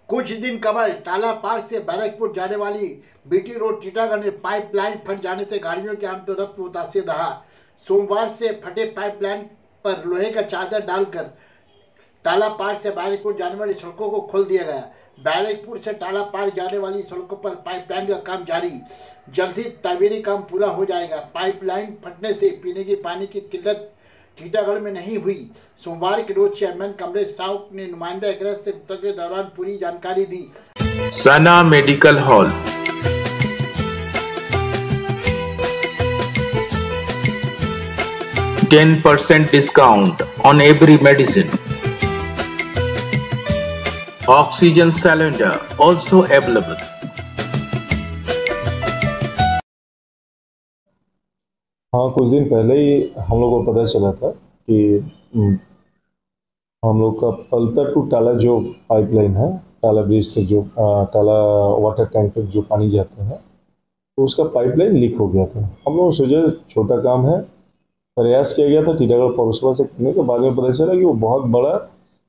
कुछ दिन कबल टाला पार्क से बैरकपुर जाने वाली बीटी रोड टीटागढ़ में पाइपलाइन फट जाने से गाड़ियों के आमदोरफ्त मुतासिर रहा। सोमवार से फटे पाइपलाइन पर लोहे का चादर डालकर टाला पार्क से बैरकपुर जाने वाली सड़कों को खोल दिया गया। बैरकपुर से टाला पार्क जाने वाली सड़कों पर पाइपलाइन का काम जारी, जल्द ही तामीरी काम पूरा हो जाएगा। पाइपलाइन फटने से पीने की पानी की किल्लत टीटागढ़ में नहीं हुई। सोमवार के रोज चेयरमैन कमलेश साहू ने नुमाइंदा एग्रेस से मुफ्त के दौरान पूरी जानकारी दी। सना medical hall, %10 discount on every medicine. Oxygen cylinder also available. हाँ, कुछ दिन पहले ही हम लोग को पता चला था कि हम लोग का पलता टू टाला जो पाइपलाइन है, टाला ब्रिज से जो टाला वाटर टैंक तक जो पानी जाता है, तो उसका पाइपलाइन लीक हो गया था। हम लोग सोचे छोटा काम है, प्रयास किया गया था टीटागढ़ पौरसभा से करने के बाद में पता चला कि वो बहुत बड़ा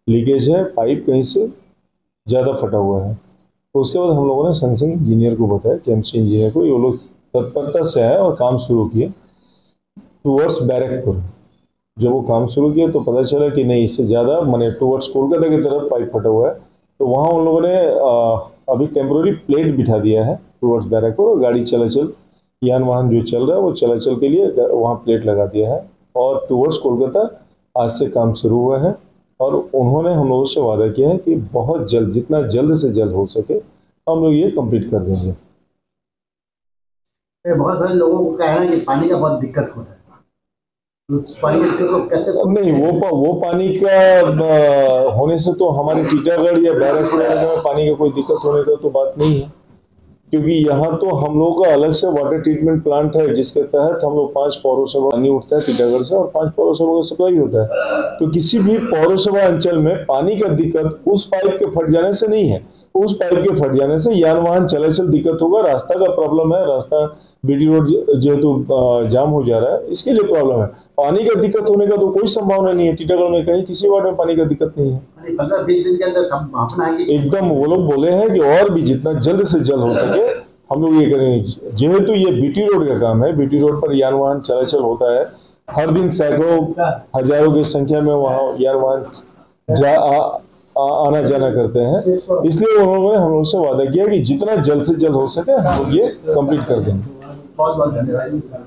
लीकेज है, पाइप कहीं से ज़्यादा फटा हुआ है। तो उसके बाद हम लोगों ने संग इंजीनियर को बताया, केएमसी इंजीनियर को, ये लोग तत्परता से आए और काम शुरू किए टूवर्ड्स बैरकपुर। जब वो काम शुरू किया तो पता चला कि नहीं, इससे ज़्यादा माने टूवर्ड्स कोलकाता की तरफ पाइप फटा हुआ है। तो वहाँ उन लोगों ने अभी टेम्प्रोरी प्लेट बिठा दिया है टूवर्ड्स बैरकपुर, और गाड़ी चलाचल यान वाहन जो चल रहा है वो चलाचल के लिए वहाँ प्लेट लगा दिया है। और टूवर्ड्स कोलकाता आज से काम शुरू हुआ है, और उन्होंने हम लोगों से वादा किया है कि बहुत जल्द, जितना जल्द से जल्द हो सके, हम लोग ये कंप्लीट कर देंगे। बहुत सारे लोगों को कहना है कि पानी का बहुत दिक्कत हो रहा है, पानी को कैसे? नहीं, वो पानी का होने से तो हमारे टीटागढ़ या बैरकपुर में पानी का कोई दिक्कत होने का तो बात नहीं है, क्योंकि यहाँ तो हम लोगों का अलग से वाटर ट्रीटमेंट प्लांट है, जिसके तहत हम लोग 5 पौरसभा पानी उठता है टीटागढ़ से, और 5 पौरसभा का सप्लाई होता है। तो किसी भी पौरसभा अंचल में पानी का दिक्कत उस पाइप के फट जाने से नहीं है। उस पाइप के फट जाने से यान वाहन चलाचल दिक्कत होगा, रास्ता का प्रॉब्लम है, रास्ता बीटी रोड जेहेतु जाम हो जा रहा है, इसके लिए प्रॉब्लम है। पानी का दिक्कत होने का तो कोई संभावना नहीं है टीटागढ़ में, कहीं किसी वार्ड में पानी का दिक्कत नहीं है। 15-20 दिन के अंदर सब एकदम वो लोग बोले हैं कि और भी जितना जल्द से जल्द हो सके हम लोग ये करेंगे। जेहेतु ये बीटी रोड का काम है, बीटी रोड पर यान वाहन चलाचल होता है, हर दिन सैकड़ों हजारों की संख्या में वहाँ यान वाहन आना जाना करते हैं, इसलिए उन्होंने हम लोग से वादा किया कि जितना जल्द से जल्द हो सके हम लोग ये कंप्लीट कर देंगे। बहुत बहुत धन्यवाद।